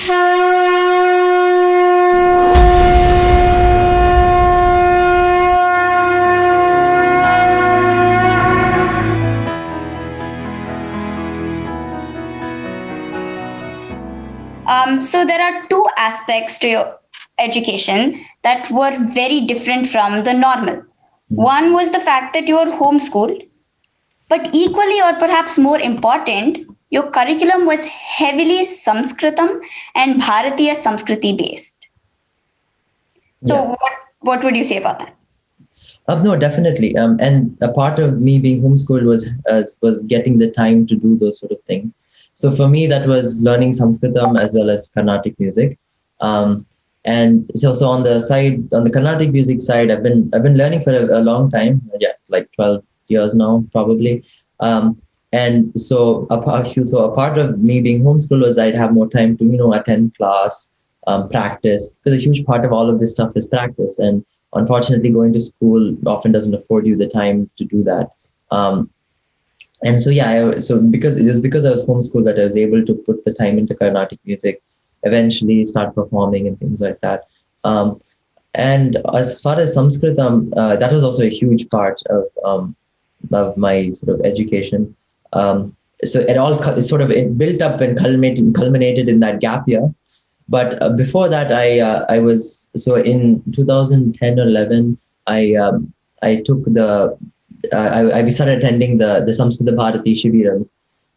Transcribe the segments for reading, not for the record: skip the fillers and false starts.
So there are two aspects to your education that were very different from the normal. One was the fact that you were homeschooled, but equally or perhaps more important, your curriculum was heavily Sanskritam and Bharatiya Samskriti based. So Yeah. what would you say about that? No, definitely. And a part of me being homeschooled was getting the time to do those sort of things. So for me, that was learning Sanskritam as well as Carnatic music. And so on the Carnatic music side, I've been learning for a long time. Yeah, like 12 years now, probably. And so a part of me being homeschooled was I'd have more time to attend class, practice, because a huge part of all of this stuff is practice. And unfortunately, going to school often doesn't afford you the time to do that. And so because I was homeschooled that I was able to put the time into Carnatic music, eventually start performing and things like that. And as far as Sanskritam, that was also a huge part of my sort of education. So it built up and culminated in that gap year. But before that, I was in 2010 or 11. I took we started attending the Sanskrit Bharati Shibirams,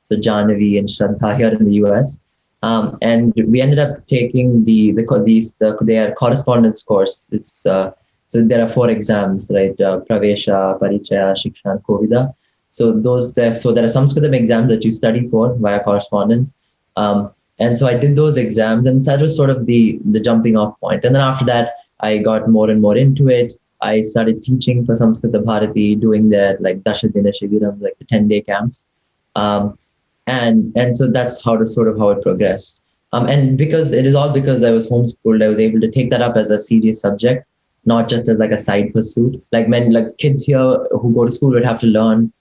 so Jahnavi and Shraddha here in the US, and we ended up taking their correspondence course. It's so there are 4 exams, right? Pravesha, Parichaya, Shiksha, and Kovida. So there are Sanskritam exams that you study for via correspondence. And so I did those exams, and that was sort of the jumping off point. And then after that, I got more and more into it. I started teaching for Sanskrit Bharati, doing their like Dashadina Shibiram, like the 10-day camps. And so that's how it progressed. And because I was homeschooled, I was able to take that up as a serious subject, not just as like a side pursuit. Like kids here who go to school would have to learn,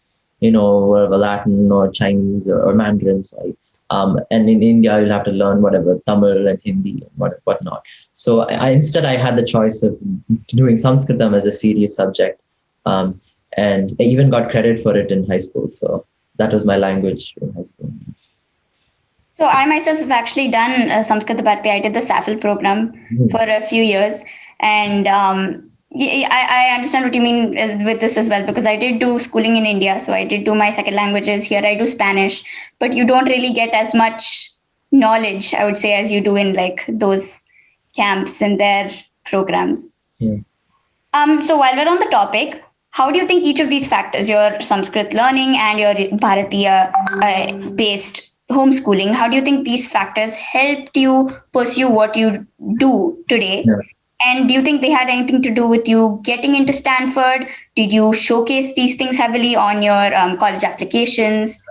whatever Latin or Chinese or Mandarin, sorry. And in India, you'll have to learn whatever Tamil and Hindi and whatnot. So instead, I had the choice of doing Sanskritam as a serious subject, and I even got credit for it in high school. So that was my language in high school. So I myself have actually done Sanskrit Bharati. I did the SAFL program for a few years, and I understand what you mean with this as well, because I did do schooling in India. So I did do my second languages. Here I do Spanish, but you don't really get as much knowledge, I would say, as you do in like those camps and their programs. Yeah. So while we're on the topic, how do you think each of these factors, your Sanskrit learning and your Bharatiya based homeschooling, how do you think these factors helped you pursue what you do today? Yeah. And do you think they had anything to do with you getting into Stanford? Did you showcase these things heavily on your college applications?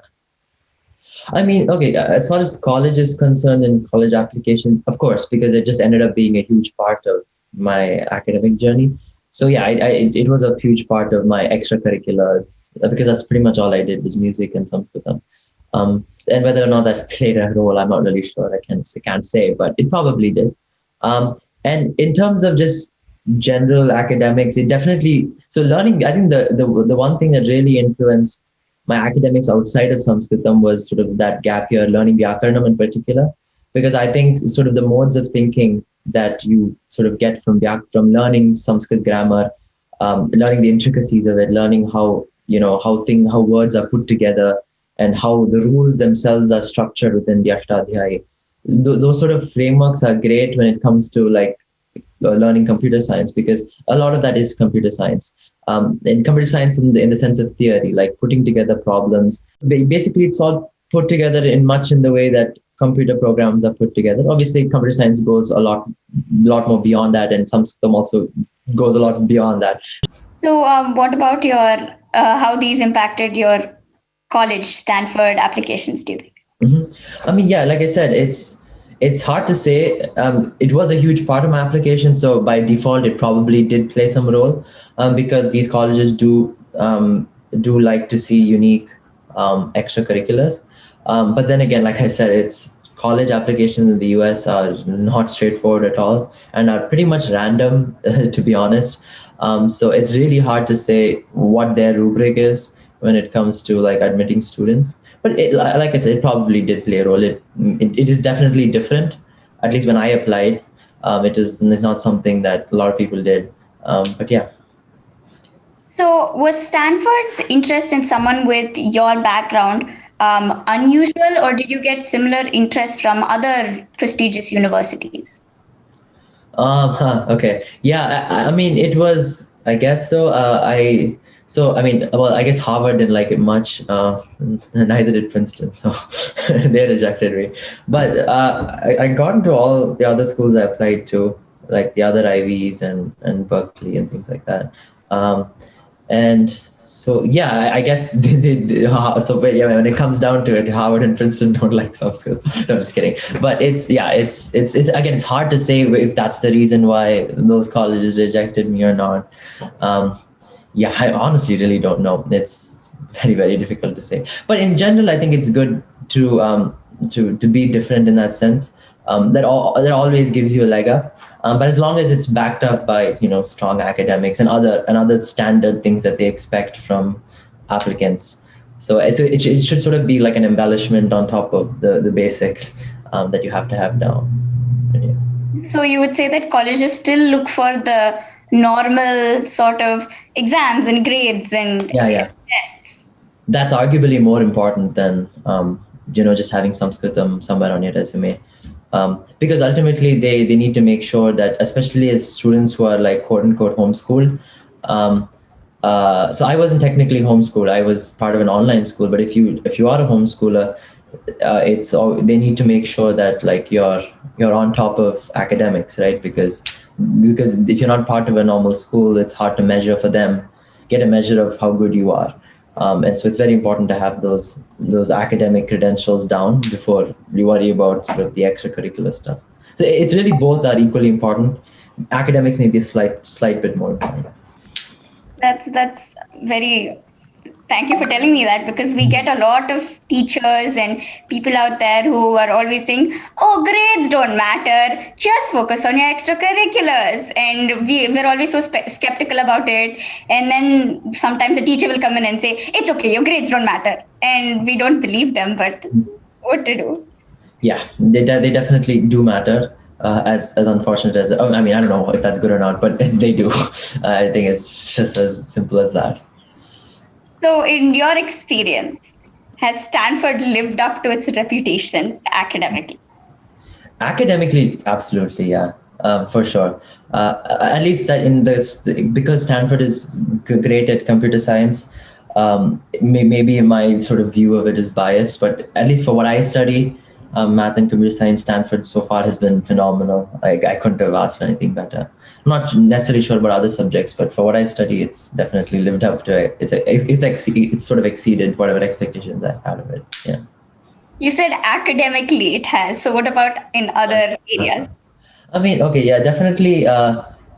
I mean, okay, as far as college is concerned and college application, of course, because it just ended up being a huge part of my academic journey. So yeah, it was a huge part of my extracurriculars, because that's pretty much all I did was music and Sanskritam. And whether or not that played a role, I'm not really sure. I can't say, but it probably did. And in terms of just general academics, it definitely, so learning, I think the one thing that really influenced my academics outside of Sanskritam was sort of that gap year, learning Vyakaranam in particular, because I think sort of the modes of thinking that you sort of get from learning Sanskrit grammar, learning the intricacies of it, learning how words are put together and how the rules themselves are structured within the Ashtadhyayi. Those sort of frameworks are great when it comes to like learning computer science, because a lot of that is computer science. In computer science in the sense of theory, like putting together problems. Basically, it's all put together in the way that computer programs are put together. Obviously, computer science goes a lot more beyond that, and Sanskritam also goes a lot beyond that. So what about your how these impacted your college Stanford applications, do you think? I mean, yeah, like I said, it's hard to say. It was a huge part of my application, so by default, it probably did play some role, because these colleges do like to see unique extracurriculars. But then again, like I said, it's college applications in the US are not straightforward at all and are pretty much random, to be honest. So it's really hard to say what their rubric is when it comes to like admitting students. But like I said, it probably did play a role. It is definitely different. At least when I applied, it's not something that a lot of people did. But yeah. So, was Stanford's interest in someone with your background unusual, or did you get similar interest from other prestigious universities? Okay. Yeah. I mean, it was, I guess so. I mean, well, I guess Harvard didn't like it much. Neither did Princeton. So they rejected me. But I got into all the other schools I applied to, like the other Ivies and Berkeley and things like that. And so, yeah, I guess but yeah, when it comes down to it, Harvard and Princeton don't like Sanskrit. No, I'm just kidding. But it's again, it's hard to say if that's the reason why those colleges rejected me or not. Yeah, I honestly really don't know. It's very, very difficult to say. But in general, I think it's good to be different in that sense. That always gives you a leg up. But as long as it's backed up by strong academics and other standard things that they expect from applicants, so it should sort of be like an embellishment on top of the basics that you have to have down. Yeah. So you would say that colleges still look for the normal sort of exams and grades and tests. That's arguably more important than just having Sanskritam somewhere on your resume. Because ultimately they need to make sure that, especially as students who are like quote unquote homeschooled. So I wasn't technically homeschooled. I was part of an online school. But if you are a homeschooler, they need to make sure that like you're on top of academics, right? Because if you're not part of a normal school, it's hard to measure for them, get a measure of how good you are. And so it's very important to have those academic credentials down before you worry about sort of the extracurricular stuff. So it's really both are equally important. Academics may be a slight bit more important. That's very. Thank you for telling me that, because we get a lot of teachers and people out there who are always saying, oh, grades don't matter, just focus on your extracurriculars. And we're always so skeptical about it. And then sometimes a teacher will come in and say, it's okay, your grades don't matter. And we don't believe them, but what to do? Yeah, they definitely do matter. As unfortunate as, I mean, I don't know if that's good or not, but they do. I think it's just as simple as that. So, in your experience, has Stanford lived up to its reputation academically? Academically, absolutely, yeah, for sure. At least that because Stanford is great at computer science. Maybe my sort of view of it is biased, but at least for what I study, math and computer science, Stanford so far has been phenomenal. I couldn't have asked for anything better. I'm not necessarily sure about other subjects, but for what I study, it's definitely lived up to it. It's sort of exceeded whatever expectations I had of it. Yeah. You said academically it has. So what about in other areas? I mean, okay, yeah, definitely.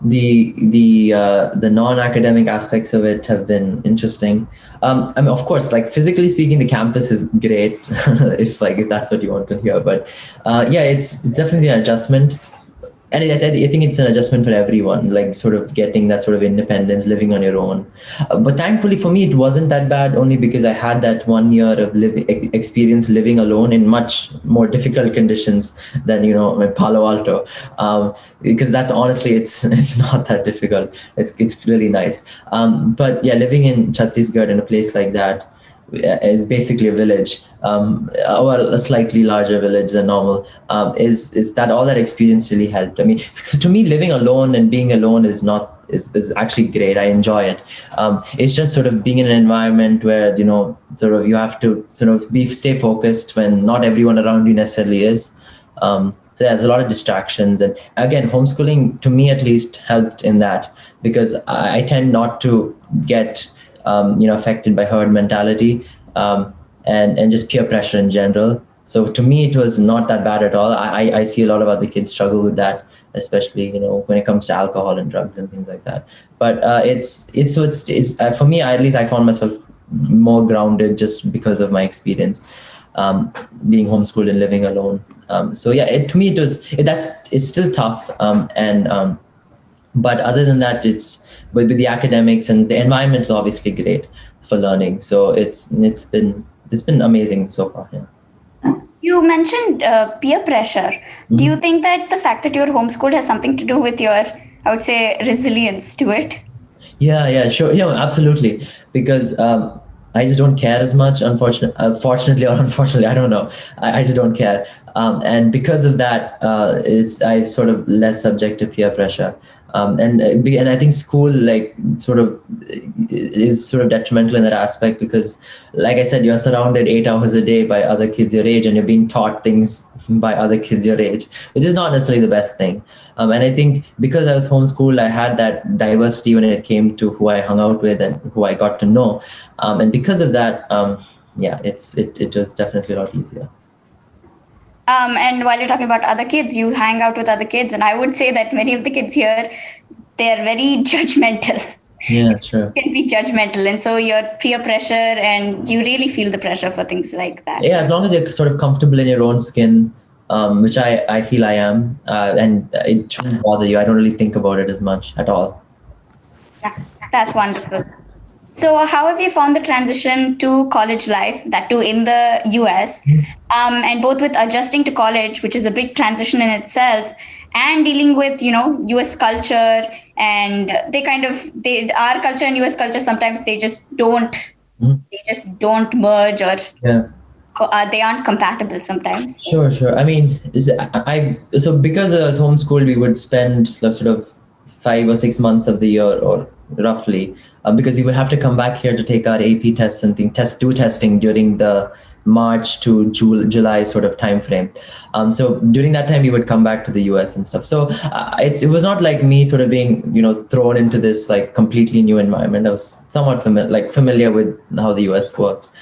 The non-academic aspects of it have been interesting. I mean, of course, like physically speaking, the campus is great if that's what you want to hear. But yeah, it's definitely an adjustment. And I think it's an adjustment for everyone, like sort of getting that sort of independence, living on your own. But thankfully for me, it wasn't that bad, only because I had that 1 year of experience living alone in much more difficult conditions than, in Palo Alto. Because that's honestly, it's not that difficult. It's really nice. But yeah, living in Chhattisgarh in a place like that, is basically a village, or a slightly larger village than normal, is that all that experience really helped. I mean, to me, living alone and being alone is actually great. I enjoy it. It's just sort of being in an environment where, sort of you have to sort of stay focused when not everyone around you necessarily is. So there's a lot of distractions. And again, homeschooling, to me at least, helped in that, because I tend not to get affected by herd mentality, and just peer pressure in general. So to me, it was not that bad at all. I see a lot of other kids struggle with that, especially when it comes to alcohol and drugs and things like that. But it's for me, at least I found myself more grounded just because of my experience being homeschooled and living alone. So yeah, to me it's still tough, but other than that, it's with the academics and the environment's obviously great for learning. So it's been amazing so far. Yeah. You mentioned peer pressure. Do you think that the fact that you're homeschooled has something to do with your, I would say, resilience to it? Yeah, sure. Absolutely. Because I just don't care as much, fortunately or unfortunately, I don't know. I just don't care. And because of that, I'm sort of less subject to peer pressure. And I think school sort of is sort of detrimental in that aspect because, like I said, you're surrounded 8 hours a day by other kids your age, and you're being taught things by other kids your age, which is not necessarily the best thing. And I think because I was homeschooled, I had that diversity when it came to who I hung out with and who I got to know. And because of that, it was definitely a lot easier. And while you're talking about other kids, you hang out with other kids, and I would say that many of the kids here, they're very judgmental. Yeah, sure. Can be judgmental, and so your peer pressure, and you really feel the pressure for things like that. Yeah, as long as you're sort of comfortable in your own skin, which I feel I am, and it shouldn't bother you. I don't really think about it as much at all. Yeah, that's wonderful. So, how have you found the transition to college life, that too in the US, and both with adjusting to college, which is a big transition in itself, and dealing with US culture, and our culture and US culture sometimes they just don't merge, or they aren't compatible sometimes. Sure. I mean, so because I was homeschooled, we would spend sort of 5 or 6 months of the year, or roughly, because we would have to come back here to take our AP tests and do testing during the March to July sort of time frame. So during that time, we would come back to the US and stuff. So it was not like me sort of being thrown into this like completely new environment. I was somewhat familiar with how the US works.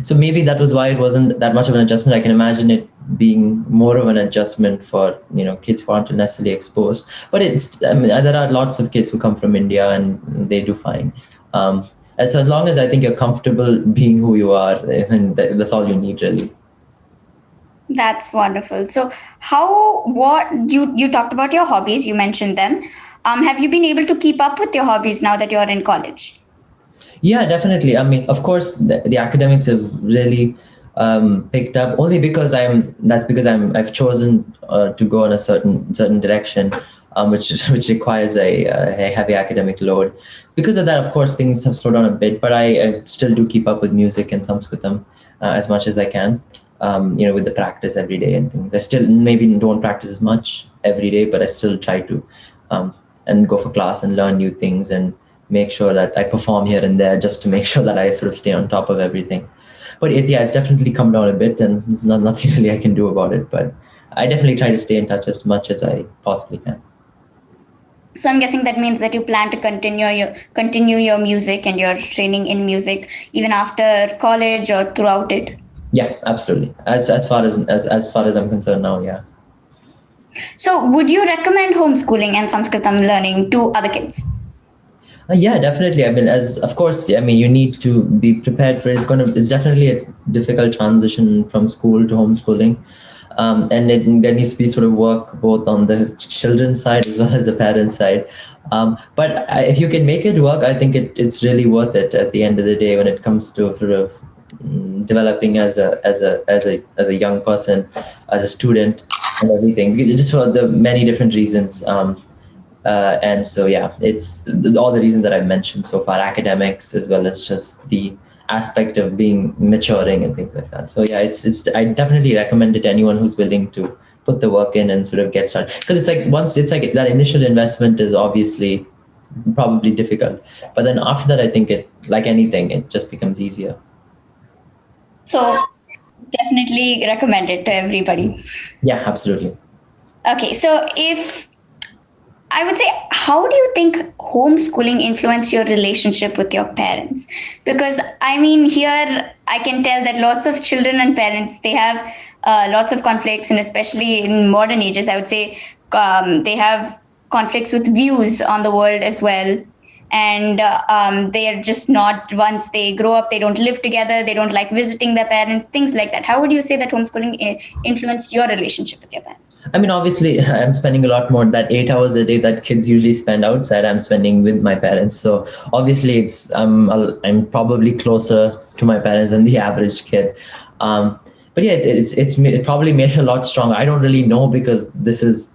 So maybe that was why it wasn't that much of an adjustment. I can imagine it being more of an adjustment for kids who aren't necessarily exposed. But there are lots of kids who come from India and they do fine. As long as I think you're comfortable being who you are, and that's all you need really. That's wonderful. So what you talked about your hobbies, you mentioned them. Have you been able to keep up with your hobbies now that you're in college? Yeah, definitely. I mean, of course, the academics have really picked up, only because I've chosen to go in a certain direction, which requires a heavy academic load. Because of that, of course, things have slowed down a bit, but I still do keep up with music and Sanskritam as much as I can. With the practice every day and things. I still maybe don't practice as much every day, but I still try to and go for class and learn new things and make sure that I perform here and there, just to make sure that I sort of stay on top of everything. But it's definitely come down a bit, and there's nothing really I can do about it. But I definitely try to stay in touch as much as I possibly can. So I'm guessing that means that you plan to continue your music and your training in music even after college or throughout it. Yeah, absolutely. As far as I'm concerned now, yeah. So would you recommend homeschooling and Sanskritam learning to other kids? Yeah, definitely. I mean, you need to be prepared for it. It's definitely a difficult transition from school to homeschooling. And there needs to be sort of work both on the children's side as well as the parents' side. But if you can make it work, I think it's really worth it at the end of the day when it comes to sort of developing as a young person, as a student, and everything, just for the many different reasons. And so, it's all the reasons that I've mentioned so far, academics, as well as just the aspect of being maturing and things like that. So I definitely recommend it to anyone who's willing to put the work in and sort of get started. Because it's like that initial investment is obviously probably difficult, but then after that, I think like anything, it just becomes easier. So definitely recommend it to everybody. Yeah, absolutely. Okay, so I would say, how do you think homeschooling influenced your relationship with your parents? Because I mean, here I can tell that lots of children and parents, they have lots of conflicts, and especially in modern ages, I would say they have conflicts with views on the world as well. and they're just not, once they grow up, they don't live together, they don't like visiting their parents, things like that. How would you say that homeschooling influenced your relationship with your parents? I mean, obviously, I'm spending a lot more, that 8 hours a day that kids usually spend outside, I'm spending with my parents. So obviously, I'm probably closer to my parents than the average kid. But yeah, it probably made it a lot stronger. I don't really know, because this is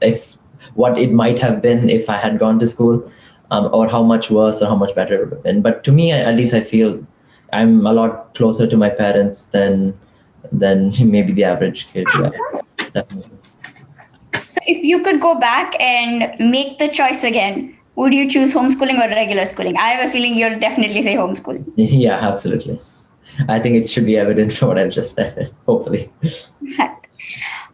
what it might have been if I had gone to school, or how much worse or how much better it would have been. But to me, at least, I feel I'm a lot closer to my parents than maybe the average kid. Yeah, definitely. So if you could go back and make the choice again, would you choose homeschooling or regular schooling? I have a feeling you'll definitely say homeschooling. Yeah, absolutely. I think it should be evident from what I've just said, hopefully. Right.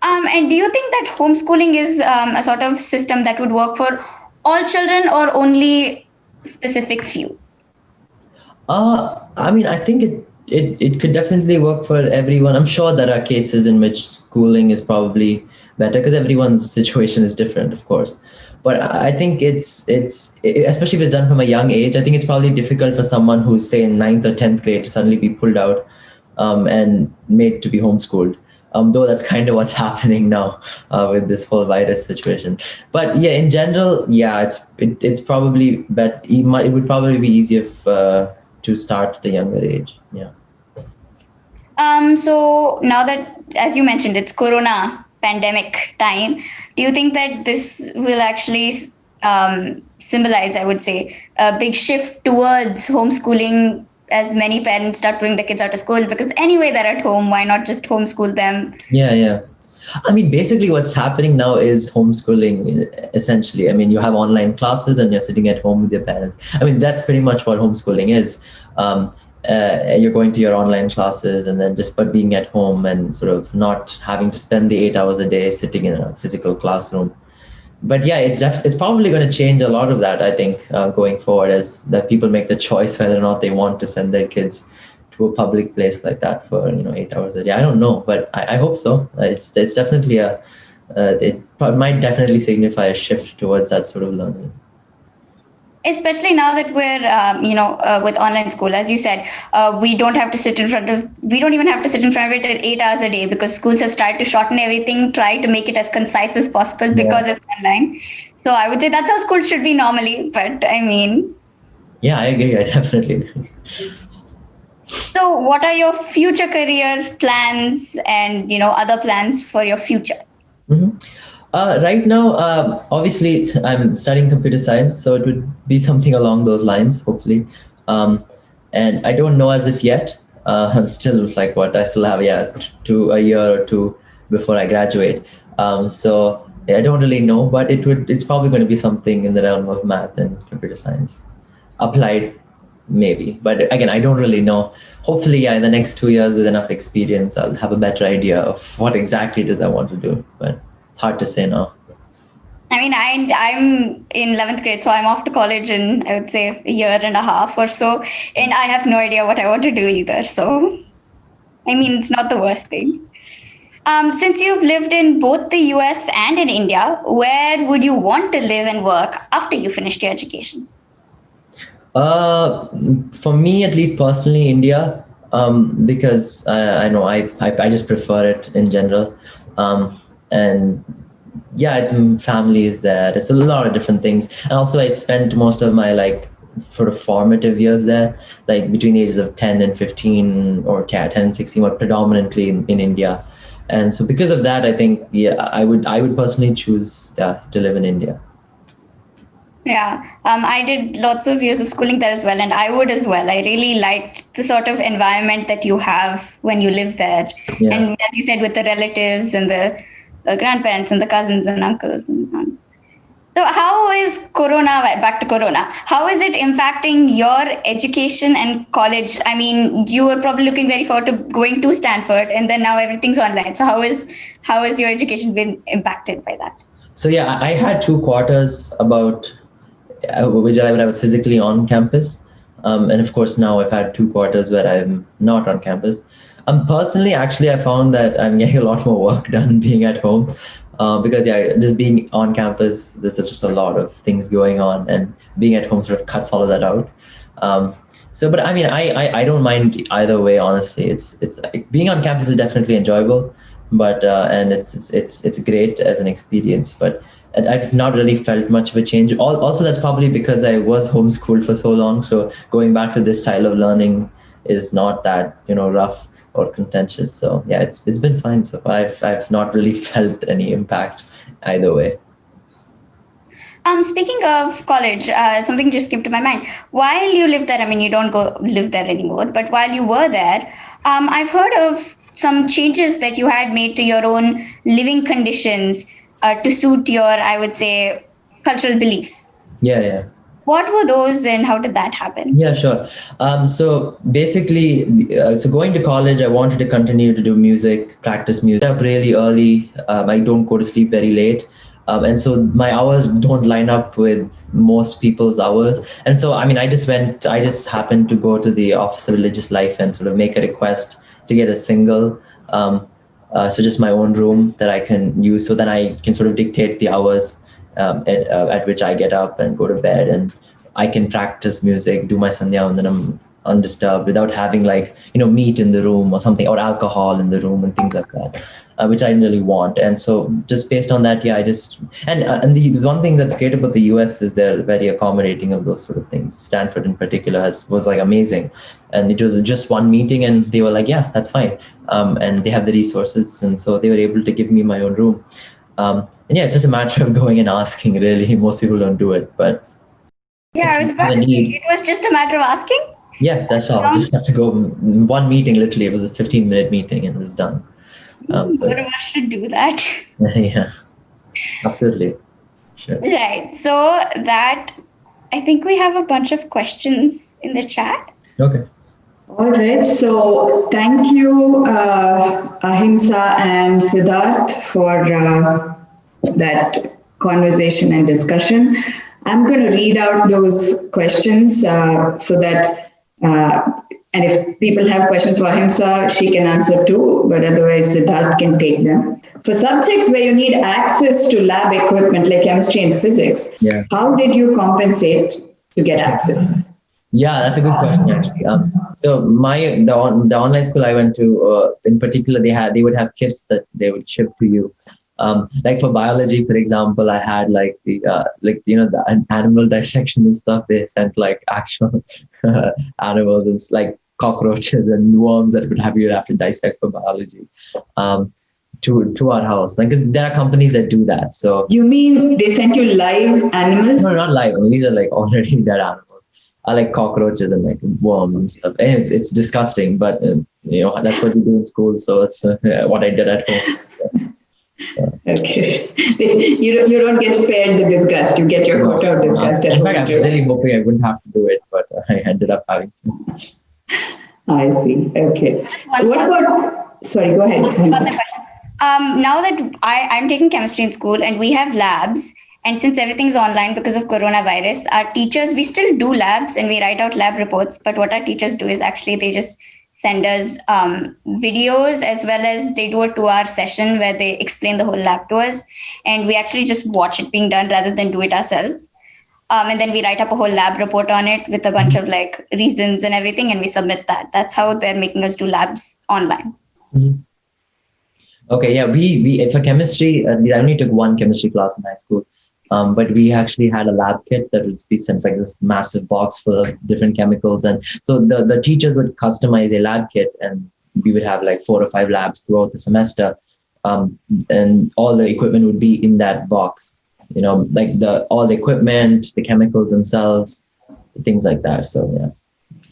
And do you think that homeschooling is a sort of system that would work for all children or only specific few? I mean, I think it could definitely work for everyone. I'm sure there are cases in which schooling is probably better, because everyone's situation is different, of course. But I think especially if it's done from a young age, I think it's probably difficult for someone who's, say, in 9th or 10th grade to suddenly be pulled out and made to be homeschooled. Though that's kind of what's happening now with this whole virus situation. But yeah, in general, yeah, it's probably it would probably be easier to start at a younger age. Yeah. So now that, as you mentioned, it's Corona pandemic time, do you think that this will actually symbolize, I would say, a big shift towards homeschooling as many parents start putting the kids out of school? Because anyway, they're at home, why not just homeschool them? Yeah. I mean, basically what's happening now is homeschooling, essentially. I mean, you have online classes and you're sitting at home with your parents. I mean, that's pretty much what homeschooling is. You're going to your online classes and then just being at home and sort of not having to spend the 8 hours a day sitting in a physical classroom. But yeah, it's probably going to change a lot of that, I think, going forward, as that people make the choice whether or not they want to send their kids to a public place like that for 8 hours a day. I don't know, but I hope so. It's definitely it might definitely signify a shift towards that sort of learning. Especially now that we're with online school, as you said, we don't even have to sit in front of it at 8 hours a day, because schools have started to shorten everything, try to make it as concise as possible because it's online. So I would say that's how school should be normally. But I mean, yeah, I agree. I definitely agree. So what are your future career plans and other plans for your future? Mm-hmm. Right now, obviously, I'm studying computer science, so it would be something along those lines, hopefully. And I don't know as of yet. I'm still I still have a year or two before I graduate. So I don't really know, but it's probably going to be something in the realm of math and computer science, applied maybe. But again, I don't really know. Hopefully, in the next 2 years with enough experience, I'll have a better idea of what exactly it is I want to do. But it's hard to say now. I mean, I'm in 11th grade, so I'm off to college in, I would say, a year and a half or so. And I have no idea what I want to do either. So, I mean, it's not the worst thing. Since you've lived in both the US and in India, where would you want to live and work after you finished your education? For me, at least personally, India, because I know I just prefer it in general. And yeah, it's family is there. It's a lot of different things. And also I spent most of my sort of formative years there, between the ages of 10 and 15 or 10 and 16 were predominantly in India. And so because of that, I think, I would personally choose to live in India. Yeah, I did lots of years of schooling there as well, and I would as well. I really liked the sort of environment that you have when you live there. Yeah. And as you said, with the relatives and the grandparents and the cousins and uncles and aunts. So how is back to Corona, how is it impacting your education and college? I mean, you were probably looking very forward to going to Stanford, and then now everything's online. So how is your education been impacted by that? So yeah, I had 2 quarters when I was physically on campus. And of course, now I've had 2 quarters where I'm not on campus. Personally, actually, I found that I'm getting a lot more work done being at home. because just being on campus, there's just a lot of things going on, and being at home sort of cuts all of that out. But I mean, I don't mind either way. Honestly, it's being on campus is definitely enjoyable, but and it's great as an experience. But I've not really felt much of a change. Also, that's probably because I was homeschooled for so long. So going back to this style of learning is not that rough or contentious. So yeah, it's been fine so far. I've not really felt any impact either way. Speaking of college, something just came to my mind. While you lived there, I mean, you don't go live there anymore, but while you were there, I've heard of some changes that you had made to your own living conditions to suit your, I would say, cultural beliefs. Yeah. What were those and how did that happen? Yeah, sure. So basically, so going to college, I wanted to continue to do music, practice music. Up really early. I don't go to sleep very late. And so my hours don't line up with most people's hours. And so, I mean, I just happened to go to the Office of Religious Life and sort of make a request to get a single. So just my own room that I can use. So then I can sort of dictate the hours at which I get up and go to bed, and I can practice music, do my sandhya, and then I'm undisturbed without having meat in the room or something, or alcohol in the room and things like that, which I really want. And so just based on that, yeah, and the one thing that's great about the US is they're very accommodating of those sort of things. Stanford in particular was amazing. And it was just one meeting and they were like, yeah, that's fine. And they have the resources. And so they were able to give me my own room. And yeah, it's just a matter of going and asking, really. Most people don't do it, but yeah, I was about to say, it was just a matter of asking. Yeah, that's all. Just have to go one meeting, literally. It was a 15-minute meeting and it was done. One of us should do that. Yeah, absolutely. Sure. Right. So that, I think we have a bunch of questions in the chat. Okay. All right. So thank you, Ahimsa and Siddharth, for that conversation and discussion. I'm going to read out those questions so that, and if people have questions for Ahimsa, she can answer too, but otherwise Siddharth can take them. For subjects where you need access to lab equipment like chemistry and physics, how did you compensate to get access? Yeah, that's a good question, actually. So the online school I went to, in particular, they would have kits that they would ship to you. Like for biology, for example, I had the animal dissection and stuff. They sent like actual animals and like cockroaches and worms that you'd have to dissect for biology to our house. Like there are companies that do that. So you mean they sent you live animals? No, not live. These are like already dead animals. I like cockroaches and like worms and stuff. And it's disgusting, but that's what we do in school. So it's what I did at home. So. Okay. You don't get spared the disgust. You get your quota of disgust at home. In fact, I was really hoping I wouldn't have to do it, but I ended up having to. I see. Okay. Just one sorry, go ahead. Now that I'm taking chemistry in school and we have labs, and since everything's online because of coronavirus, our teachers, we still do labs and we write out lab reports. But what our teachers do is actually they just send us videos, as well as they do a 2-hour session where they explain the whole lab to us. And we actually just watch it being done rather than do it ourselves. And then we write up a whole lab report on it with a bunch of like reasons and everything, and we submit that. That's how they're making us do labs online. Mm-hmm. Okay, yeah, we for chemistry, I only took one chemistry class in high school. But we actually had a lab kit that would be sent like this massive box full of different chemicals. And so the teachers would customize a lab kit, and we would have like 4 or 5 labs throughout the semester. And all the equipment would be in that box, like all the equipment, the chemicals themselves, things like that. So, yeah.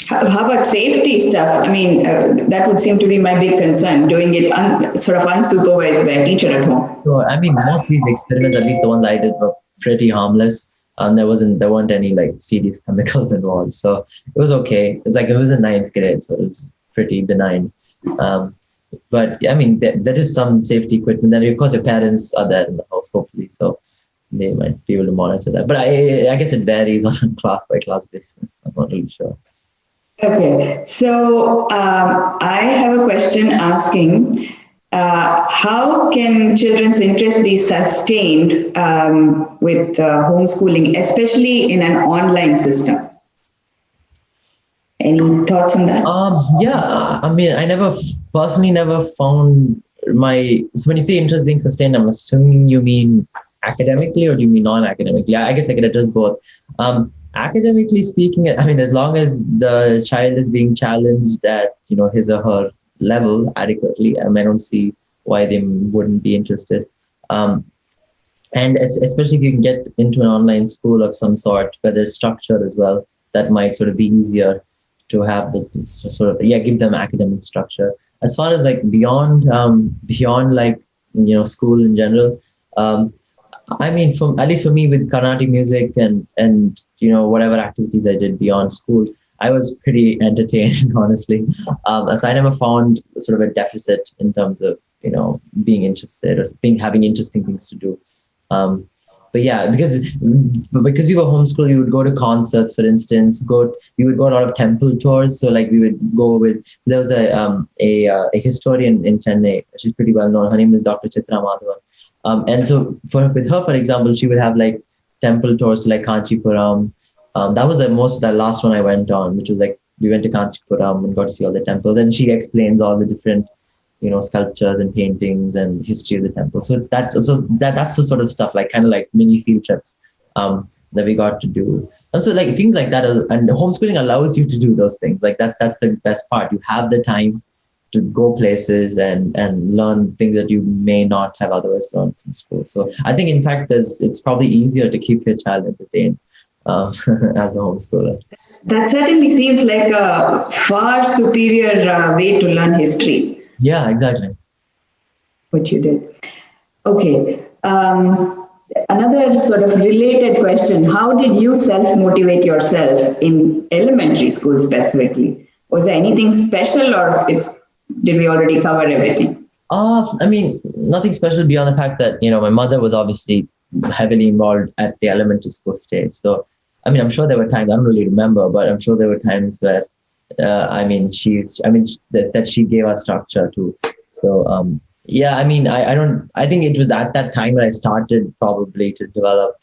How about safety stuff? I mean, that would seem to be my big concern, doing it sort of unsupervised by a teacher at home. So, I mean, most of these experiments, at least the ones I did, were pretty harmless. There weren't any like serious chemicals involved. So it was okay. It was in 9th grade, so it was pretty benign. But I mean, there is some safety equipment. Then of course your parents are there in the house, hopefully. So they might be able to monitor that. But I guess it varies on a class by class basis. I'm not really sure. Okay, so I have a question asking, how can children's interest be sustained with homeschooling, especially in an online system? Any thoughts on that? Yeah, I mean, I personally never found so when you say interest being sustained, I'm assuming you mean academically or do you mean non-academically? I guess I could address both. Academically speaking, I mean, as long as the child is being challenged at, his or her level adequately, I don't see why they wouldn't be interested. And especially if you can get into an online school of some sort where there's structure as well, that might sort of be easier to have the sort of, give them academic structure. As far as like beyond like, school in general, I mean, at least for me with Carnatic music and whatever activities I did beyond school, I was pretty entertained, honestly. So I never found sort of a deficit in terms of being interested or having interesting things to do. But yeah, because we were homeschooled, we would go to concerts, for instance. We would go a lot of temple tours. So like we would go with. So there was a historian in Chennai. She's pretty well known. Her name is Dr. Chitra Madhavan. And so with her, for example, she would have like temple tours like Kanchipuram. That was the last one I went on, which was like we went to Kanchipuram and got to see all the temples, and she explains all the different sculptures and paintings and history of the temple. So that's the sort of stuff, like kind of like mini field trips that we got to do. And so like things like that, and homeschooling allows you to do those things. Like that's the best part. You have the time to go places and learn things that you may not have otherwise learned in school. So I think in fact it's probably easier to keep your child entertained as a homeschooler. That certainly seems like a far superior way to learn history. Yeah, exactly. What you did. Okay. Another sort of related question. How did you self-motivate yourself in elementary school specifically? Was there anything special or did we already cover everything? I mean, nothing special beyond the fact that, my mother was obviously heavily involved at the elementary school stage. So, I mean, I'm sure there were times, I don't really remember, but I'm sure there were times where that she gave us structure too. So I think it was at that time that I started probably to develop,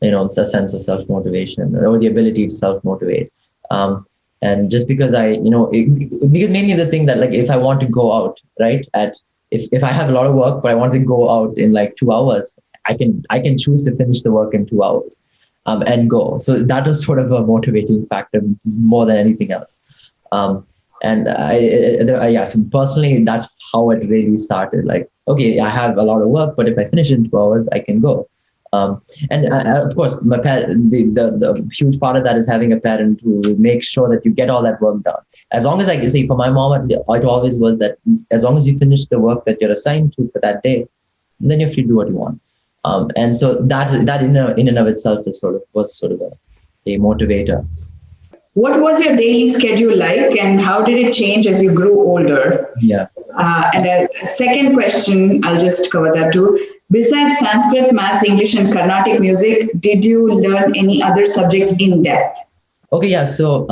a sense of self-motivation or the ability to self-motivate. And just because because mainly the thing that like, if I want to go out, right, if I have a lot of work, but I want to go out in like 2 hours, I can choose to finish the work in 2 hours and go. So that was sort of a motivating factor more than anything else. So personally, that's how it really started. Like, okay, I have a lot of work, but if I finish in 2 hours, I can go. Of course, my parent, the huge part of that is having a parent who makes sure that you get all that work done. As long as I can say, for my mom, it always was that as long as you finish the work that you're assigned to for that day, then you're free to do what you want. And so that in and of itself was sort of a motivator. What was your daily schedule like and how did it change as you grew older? Yeah. And a second question, I'll just cover that too. Besides Sanskrit, maths, English, and Carnatic music, did you learn any other subject in depth? Okay, yeah. So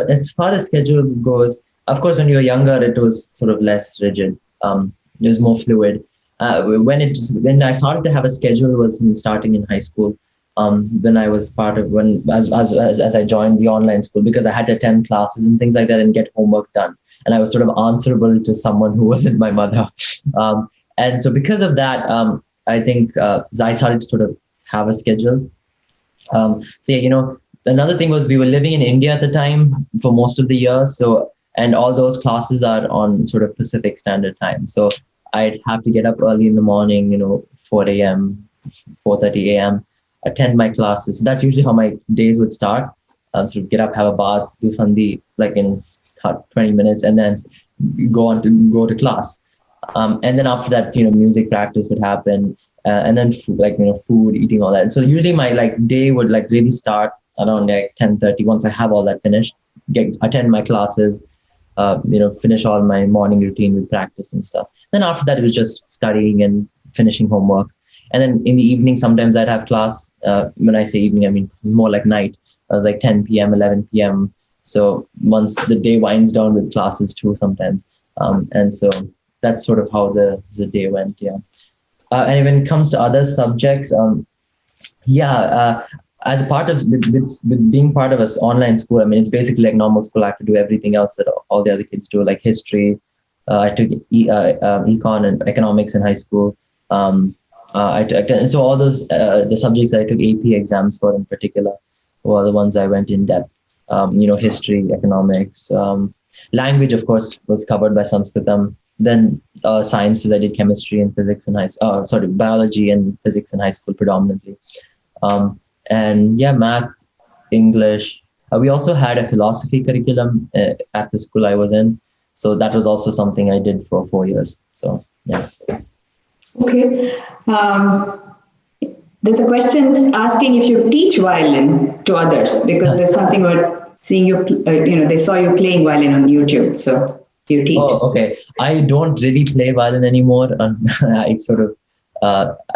as far as schedule goes, of course, when you were younger, it was sort of less rigid. It was more fluid. When I started to have a schedule was starting in high school. When I was as I joined the online school, because I had to attend classes and things like that and get homework done. And I was sort of answerable to someone who wasn't my mother. And so because of that, I think I started to sort of have a schedule. Another thing was we were living in India at the time for most of the year. So, and all those classes are on sort of Pacific Standard Time. So I'd have to get up early in the morning, 4 a.m., 4:30 a.m., attend my classes. So that's usually how my days would start. So get up, have a bath, do sandhi like in 20 minutes, and then go to class. And then after that, music practice would happen, and then food, eating, all that. And so usually my day would really start around 10:30. Once I have all that finished, attend my classes, finish all my morning routine with practice and stuff. Then after that, it was just studying and finishing homework. And then in the evening, sometimes I'd have class. When I say evening, I mean more like night. I was 10 p.m., 11 p.m. So once the day winds down with classes too sometimes. And so that's sort of how the day went. Yeah. And when it comes to other subjects, as a part of with being part of an online school, I mean, it's basically like normal school. I have to do everything else that all the other kids do, like history. I took econ and economics in high school. So all those the subjects that I took AP exams for in particular were the ones I went in depth. History, economics, language, of course, was covered by Sanskritam. Then sciences, I did chemistry and physics in biology and physics in high school predominantly. And yeah, math, English. We also had a philosophy curriculum at the school I was in. So that was also something I did for 4 years. So yeah. Okay. There's a question asking if you teach violin to others, because there's something about seeing you, they saw you playing violin on YouTube. So you teach. Oh, okay. I don't really play violin anymore. I sort of,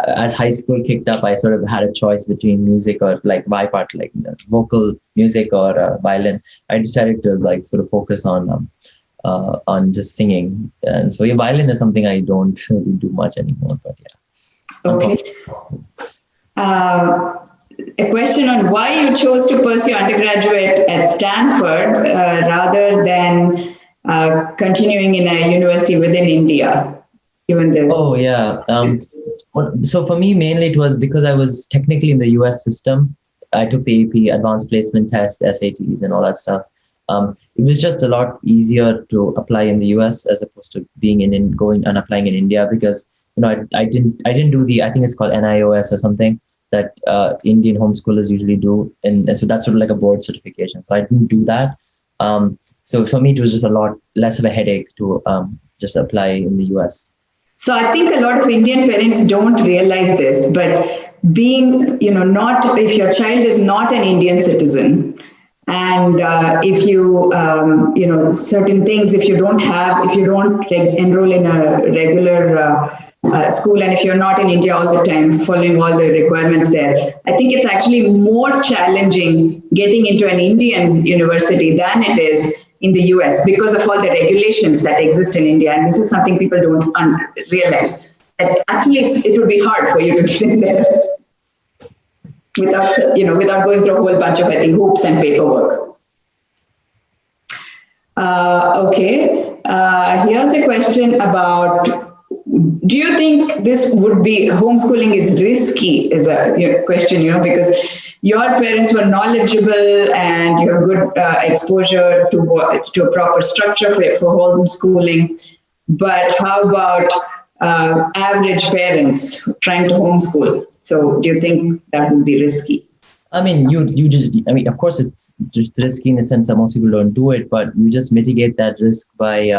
as high school kicked up, I sort of had a choice between music or like my part, like vocal music or violin. I decided to like sort of focus on just singing. And so yeah, violin is something I don't really do much anymore, but yeah. Okay. A question on why you chose to pursue undergraduate at Stanford rather than continuing in a university within India, given this. Oh, yeah. So for me, mainly it was because I was technically in the US system. I took the AP, advanced placement test, SATs, and all that stuff. It was just a lot easier to apply in the US as opposed to being going and applying in India, because I didn't do I think it's called NIOS or something that Indian homeschoolers usually do, and so that's sort of like a board certification. So I didn't do that. So for me, it was just a lot less of a headache to just apply in the US. So I think a lot of Indian parents don't realize this, but being, not, if your child is not an Indian citizen, and if you, certain things, if you don't enroll in a regular school, and if you're not in India all the time, following all the requirements there, I think it's actually more challenging getting into an Indian university than it is in the US, because of all the regulations that exist in India. And this is something people don't realize, that actually it would be hard for you to get in there without going through a whole bunch of, I think, hoops and paperwork. Okay. Here's a question about, do you think this would be, homeschooling is risky, is a question, because your parents were knowledgeable and you have good exposure to a proper structure for homeschooling. But how about average parents trying to homeschool? So do you think that would be risky? I mean, of course, it's just risky in the sense that most people don't do it, but you just mitigate that risk by,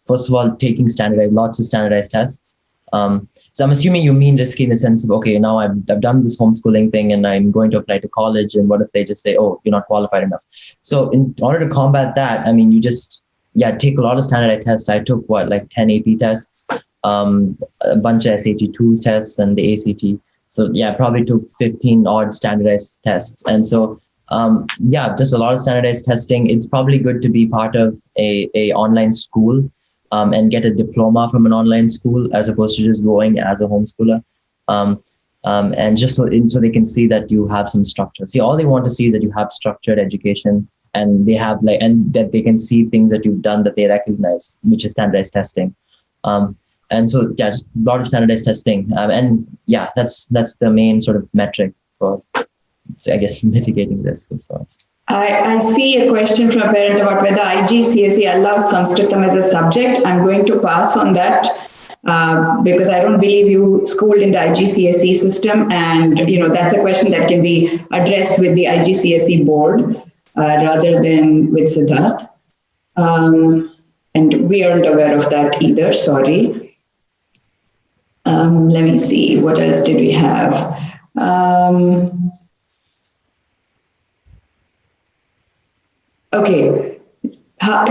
first of all, taking lots of standardized tests. So I'm assuming you mean risky in the sense of, okay, now I've done this homeschooling thing and I'm going to apply to college. And what if they just say, oh, you're not qualified enough? So in order to combat that, I mean, you just, take a lot of standardized tests. I took 10 AP tests, a bunch of SAT2 tests and the ACT. So probably took 15 odd standardized tests. And so, just a lot of standardized testing. It's probably good to be part of a online school. And get a diploma from an online school as opposed to just going as a homeschooler. And just so they can see that you have some structure. See, all they want to see is that you have structured education, and they have and that they can see things that you've done that they recognize, which is standardized testing. And so, just a lot of standardized testing. That's the main sort of metric for, I guess, mitigating risk of sorts. I see a question from a parent about whether IGCSE allows Sanskritam as a subject. I'm going to pass on that because I don't believe you schooled in the IGCSE system. And, that's a question that can be addressed with the IGCSE board rather than with Siddharth. And we aren't aware of that either, sorry. Let me see, what else did we have? Okay.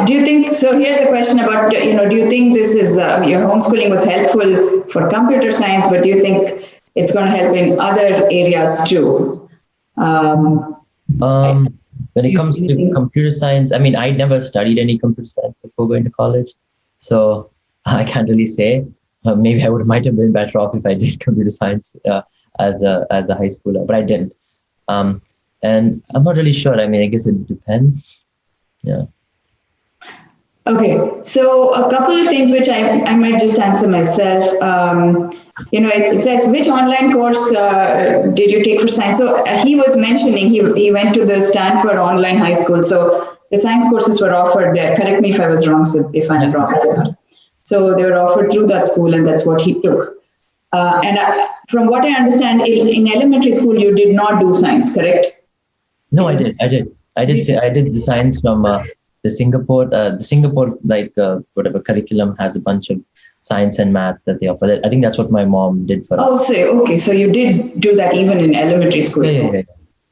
Do you think, so here's a question about, do you think this is, your homeschooling was helpful for computer science, but do you think it's going to help in other areas too? When it comes to computer science, I mean, I never studied any computer science before going to college. So I can't really say. Maybe I might have been better off if I did computer science as a high schooler, but I didn't. And I'm not really sure. I mean, I guess it depends. Yeah. Okay, so a couple of things which I might just answer myself. It says, which online course did you take for science? So he was mentioning he went to the Stanford online high school. So the science courses were offered there. Correct me if I was wrong, if I'm wrong. So they were offered through that school, and that's what he took. From what I understand, in elementary school, you did not do science, correct? No, I did. I did the science from the Singapore whatever curriculum has a bunch of science and math that they offer. I think that's what my mom did for us. Oh, so okay, so you did do that even in elementary school. Yeah.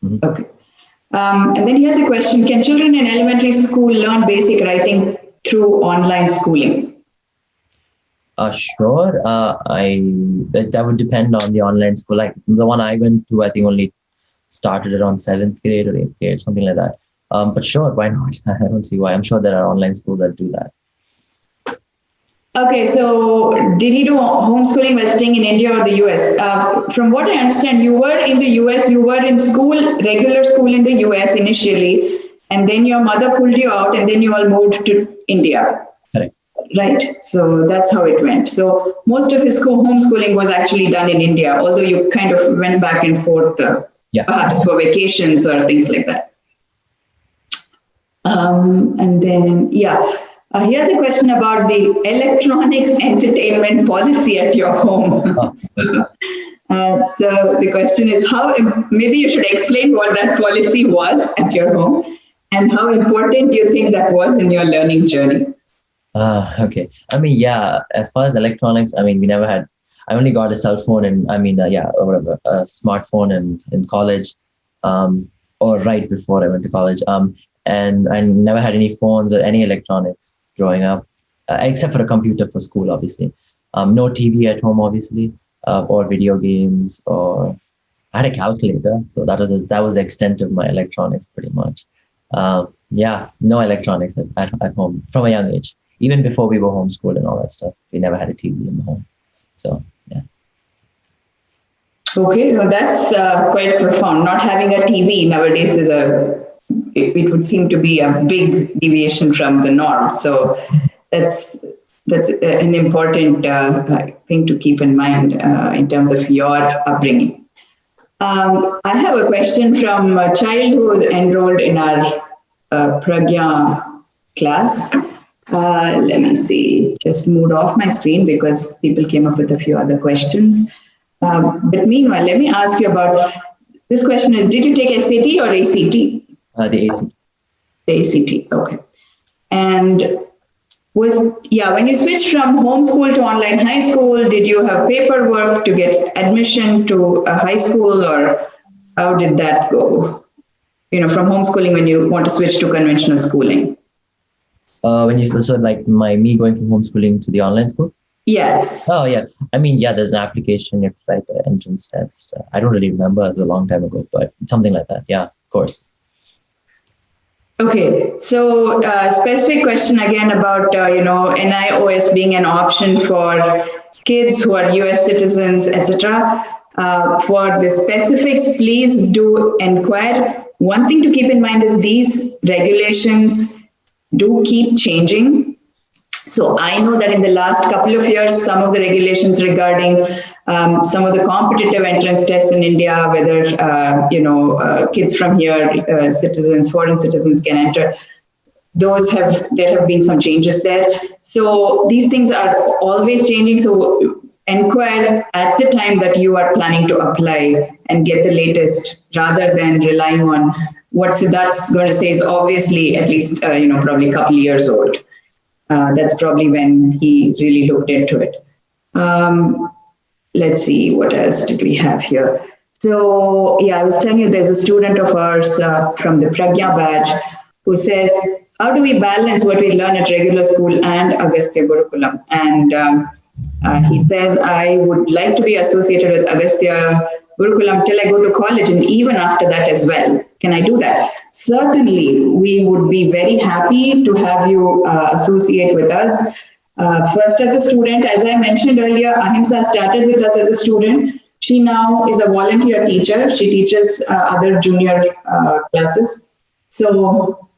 Mm-hmm. Okay. And then he has a question: can children in elementary school learn basic writing through online schooling? Sure. That would depend on the online school. Like the one I went to, I think only started around 7th grade or 8th grade, something like that. But sure, why not? I don't see why. I'm sure there are online schools that do that. Okay, so did he do homeschooling while staying in India or the US? From what I understand, you were in the US, you were in school, regular school in the US initially, and then your mother pulled you out, and then you all moved to India. Correct. Right. So that's how it went. So most of his homeschooling was actually done in India, although you kind of went back and forth, perhaps for vacations or things like that. And then, here's a question about the electronics entertainment policy at your home. So the question is, maybe you should explain what that policy was at your home and how important you think that was in your learning journey. Okay. I mean, as far as electronics, I mean, I only got a cell phone and a smartphone in college, or right before I went to college. And I never had any phones or any electronics growing up, except for a computer for school, obviously. No TV at home, obviously, or video games, or I had a calculator. So that was the extent of my electronics, pretty much. No electronics at home from a young age. Even before we were homeschooled and all that stuff, we never had a TV in the home. So, yeah. Okay, well, that's quite profound. Not having a TV nowadays it would seem to be a big deviation from the norm. So that's an important thing to keep in mind in terms of your upbringing. I have a question from a child who was enrolled in our Pragya class. Let me see, just moved off my screen because people came up with a few other questions. But meanwhile, let me ask you about, this question is, did you take SAT or ACT? The ACT. The ACT, okay. And when you switched from homeschool to online high school, did you have paperwork to get admission to a high school, or how did that go? From homeschooling when you want to switch to conventional schooling? Me going from homeschooling to the online school? Yes. Oh, yeah. I mean, there's an application. You have to write the entrance test. I don't really remember. It was a long time ago, but something like that. Yeah, of course. Okay. So specific question again about, NIOS being an option for kids who are US citizens, etc. For the specifics, please do inquire. One thing to keep in mind is these regulations do keep changing. So I know that in the last couple of years, some of the regulations regarding some of the competitive entrance tests in India, whether, kids from here, foreign citizens can enter, there have been some changes there. So these things are always changing. So inquire at the time that you are planning to apply and get the latest, rather than relying on what Siddharth's going to say is obviously at least, probably a couple of years old. That's probably when he really looked into it. Let's see, what else did we have here? So, I was telling you, there's a student of ours from the Pragya batch who says, how do we balance what we learn at regular school and Agastya Gurukulam? And he says, I would like to be associated with Agastya Gurukulam till I go to college, and even after that as well. Can I do that? Certainly, we would be very happy to have you associate with us. First as a student, as I mentioned earlier, Ahimsa started with us as a student. She now is a volunteer teacher. She teaches other junior classes. So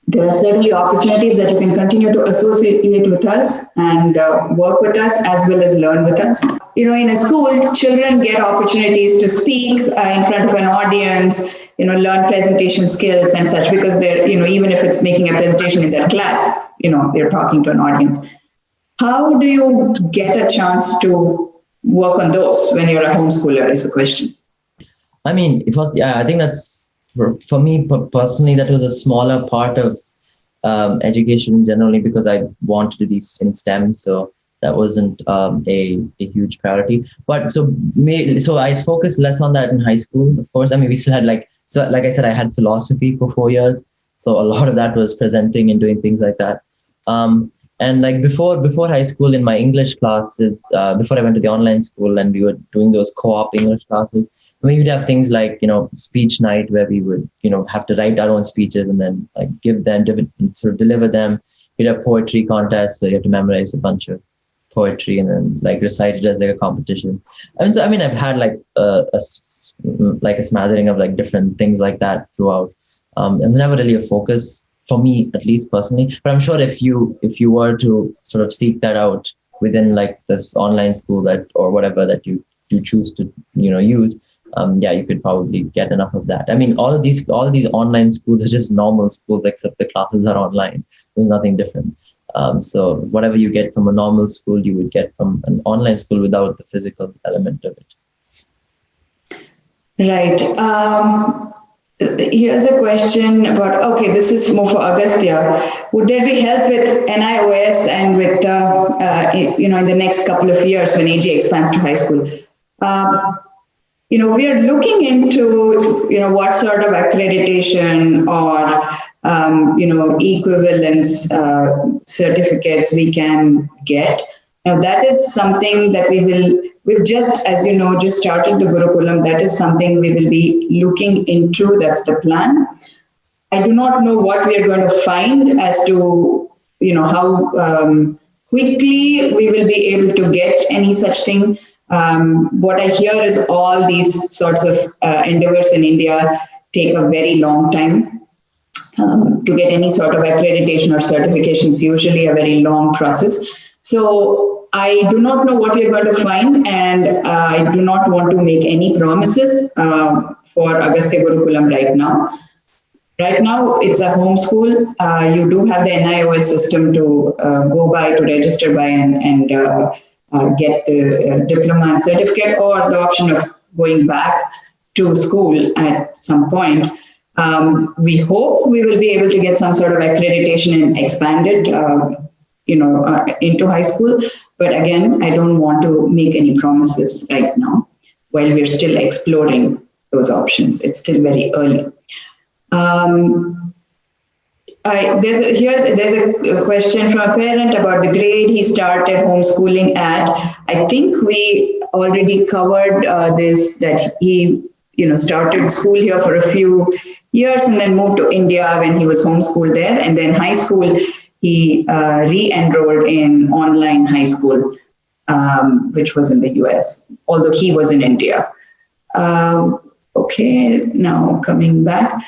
there are certainly opportunities that you can continue to associate with us and work with us as well as learn with us. In a school, children get opportunities to speak in front of an audience, learn presentation skills and such, because they're, even if it's making a presentation in their class, they're talking to an audience. How do you get a chance to work on those when you're a homeschooler is the question. I mean, I think that's, for me personally, that was a smaller part of education generally, because I wanted to be in STEM. So that wasn't a huge priority. But so I focused less on that in high school, of course. I mean, we still had like I said, I had philosophy for 4 years. So a lot of that was presenting and doing things like that. And like before high school, in my English classes, before I went to the online school and we were doing those co-op English classes, we would have things like, speech night, where we would, have to write our own speeches and then like give them, sort of deliver them. We'd have poetry contests, so you have to memorize a bunch of poetry and then like recite it as like a competition. And so, I mean, I've had like a smattering of like different things like that throughout. It was never really a focus for me, at least personally. But I'm sure if you were to sort of seek that out within like this online school or whatever that you choose to use, you could probably get enough of that. I mean, all of these online schools are just normal schools, except the classes are online. There's nothing different. So whatever you get from a normal school, you would get from an online school without the physical element of it. Right. Here's a question about, this is more for Agastya. Would there be help with NIOS and with, in the next couple of years when AG expands to high school? We are looking into, what sort of accreditation or, equivalence certificates we can get. Now, that is something that we've just, as you know, just started the Gurukulam. That is something we will be looking into. That's the plan. I do not know what we are going to find as to, how quickly we will be able to get any such thing. What I hear is all these sorts of endeavors in India take a very long time. To get any sort of accreditation or certification, it's usually a very long process. So I do not know what we are going to find, and I do not want to make any promises for Agastya Gurukulam right now. Right now, it's a homeschool. You do have the NIOS system to go by, to register by, and get the diploma and certificate, or the option of going back to school at some point. We hope we will be able to get some sort of accreditation and expand it, into high school. But again, I don't want to make any promises right now while we're still exploring those options. It's still very early. There's a question from a parent about the grade he started homeschooling at. I think we already covered this, that he started school here for a few years and then moved to India when he was homeschooled there. And then high school, he re-enrolled in online high school, which was in the US, although he was in India. Okay, now coming back.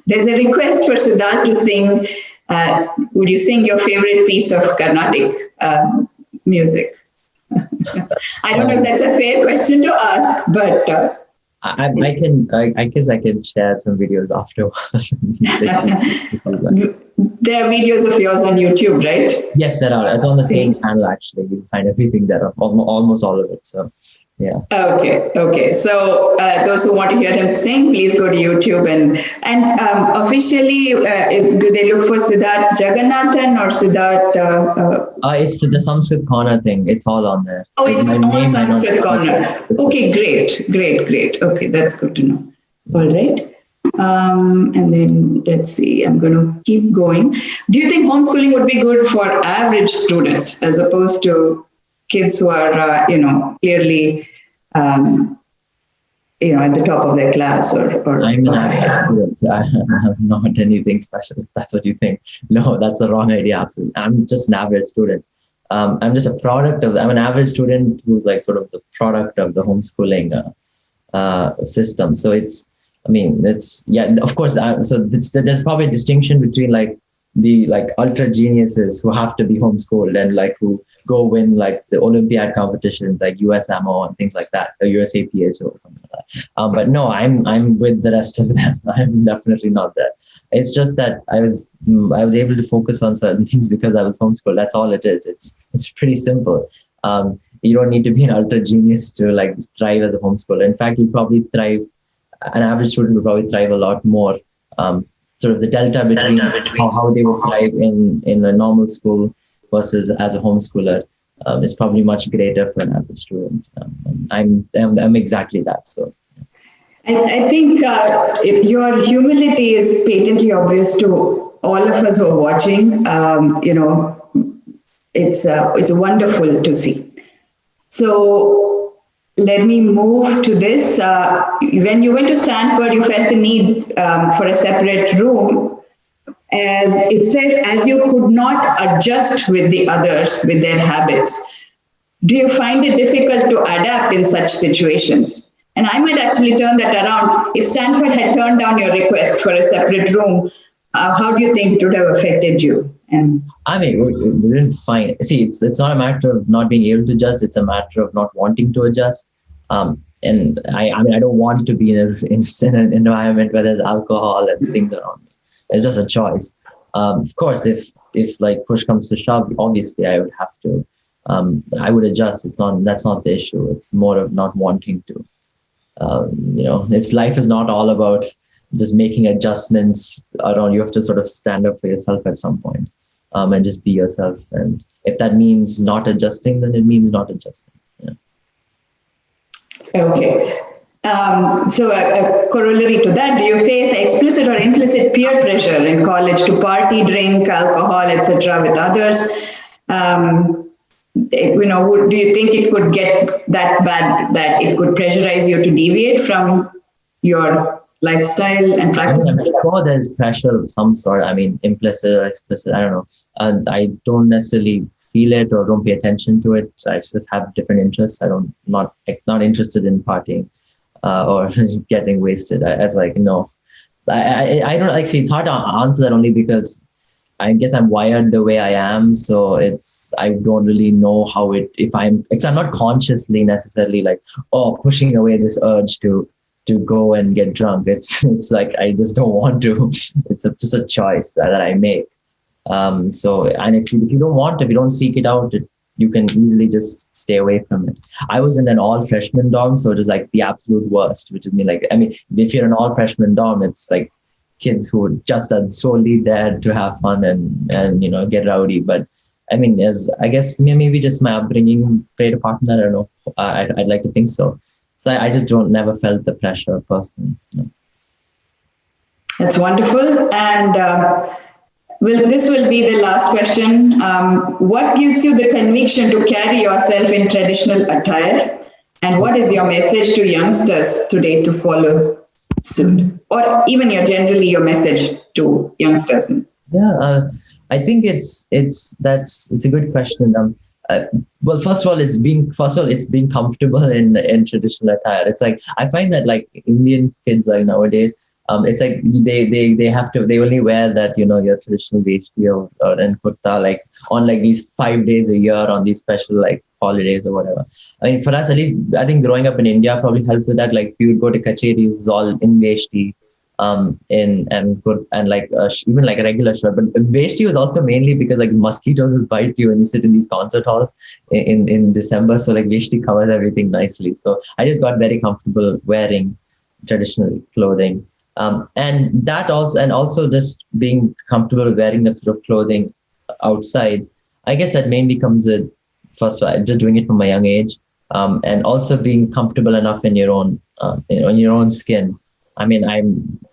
There's a request for Siddharth to sing. Would you sing your favorite piece of Carnatic music? I don't know if that's a fair question to ask, but... I guess I can share some videos afterwards. There are videos of yours on YouTube, right? Yes, there are. It's on the same channel, actually. You'll find everything there, almost all of it. So, yeah. Okay. So those who want to hear him sing, please go to YouTube and officially, do they look for Siddharth Jagannathan or Siddharth? It's the Sanskrit Corner thing. It's all on there. Oh, it's on Sanskrit Corner. Okay, great. Okay, that's good to know. All right. And then let's see, I'm going to keep going. Do you think homeschooling would be good for average students as opposed to kids who are, clearly, at the top of their class or I'm an average student. I'm not anything special, if that's what you think. No, that's the wrong idea. Absolutely. I'm just an average student. I'm just a product of, I'm an average student who's like sort of the product of the homeschooling system. So yeah, of course. There's probably a distinction between like the like ultra geniuses who have to be homeschooled and like who go win like the Olympiad competitions like USMO and things like that, or USAPH or something like that. But no, I'm with the rest of them. I'm definitely not there. It's just that I was able to focus on certain things because I was homeschooled. That's all it is. It's pretty simple. You don't need to be an ultra genius to like thrive as a homeschooler. In fact, you probably thrive. An average student would probably thrive a lot more. Sort of the delta between how they would thrive in a normal school versus as a homeschooler is probably much greater for an average student. I'm exactly that. So I think your humility is patently obvious to all of us who are watching. It's wonderful to see. So let me move to this. When you went to Stanford, you felt the need for a separate room. As it says, as you could not adjust with the others, with their habits. Do you find it difficult to adapt in such situations? And I might actually turn that around. If Stanford had turned down your request for a separate room, how do you think it would have affected you? And I mean, we didn't find. See, it's not a matter of not being able to adjust. It's a matter of not wanting to adjust. And I don't want to be in an environment where there's alcohol and things around me. It's just a choice. Of course, if like push comes to shove, obviously I would have to. I would adjust. That's not the issue. It's more of not wanting to. Life is not all about just making adjustments around. You have to sort of stand up for yourself at some point, and just be yourself. And if that means not adjusting, then it means not adjusting. Yeah. Okay. So a corollary to that, do you face explicit or implicit peer pressure in college to party, drink, alcohol, etc. with others? Do you think it could get that bad that it could pressurize you to deviate from your lifestyle and practice? I'm sure there's pressure of some sort. I mean, implicit or explicit, I don't know. I don't necessarily feel it or don't pay attention to it. I just have different interests. Not interested in partying. Or getting wasted. I don't actually, it's hard to answer that only because I guess I'm wired the way I am. So I don't really know how I'm not consciously necessarily like, pushing away this urge to go and get drunk. It's like, I just don't want to. It's just a choice that I make. And if you don't want, if you don't seek it out, you can easily just stay away from it. I was in an all freshman dorm, so it was like the absolute worst, which is if you're an all freshman dorm, it's like kids who just are solely there to have fun and get rowdy. But I guess maybe just my upbringing played a part in that. I don't know. I'd like to think so. So I just never felt the pressure personally. No. That's wonderful. And this will be the last question. What gives you the conviction to carry yourself in traditional attire? And what is your message to youngsters today to follow suit? Or even your message to youngsters? Yeah, I think it's a good question. Well, first of all, it's being comfortable in traditional attire. It's like, I find that like Indian kids like nowadays, it's like they only wear that, your traditional veshti or and kurta like on like these 5 days a year on these special like holidays or whatever. I mean, for us, at least, I think growing up in India probably helped with that. Like we would go to kacheris, it's all in veshti, even like a regular shirt. But veshti was also mainly because like mosquitoes will bite you when you sit in these concert halls in December. So like veshti covers everything nicely. So I just got very comfortable wearing traditional clothing. And also just being comfortable with wearing that sort of clothing outside. I guess that mainly comes with, first of all, just doing it from a young age, and also being comfortable enough in your own skin. I mean,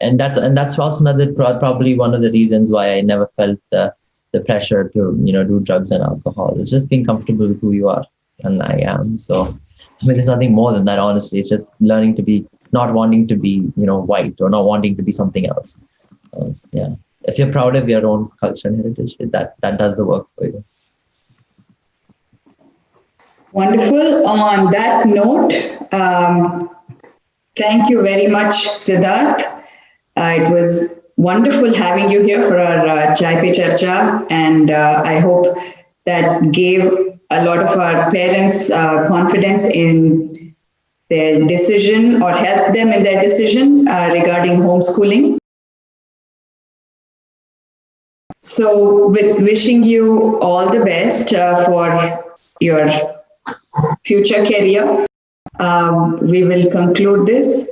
that's also probably one of the reasons why I never felt the pressure to do drugs and alcohol. It's just being comfortable with who you are, and I am. So there's nothing more than that. Honestly, it's just learning to be. Not wanting to be, white or not wanting to be something else. Yeah. If you're proud of your own culture and heritage, that does the work for you. Wonderful. On that note, thank you very much, Siddharth. It was wonderful having you here for our Chai Pe Charcha, and I hope that gave a lot of our parents confidence in their decision or helped them in their decision regarding homeschooling. So, with wishing you all the best for your future career, we will conclude this.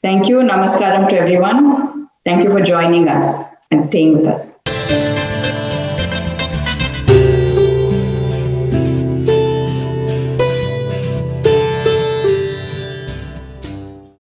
Thank you. Namaskaram to everyone. Thank you for joining us and staying with us.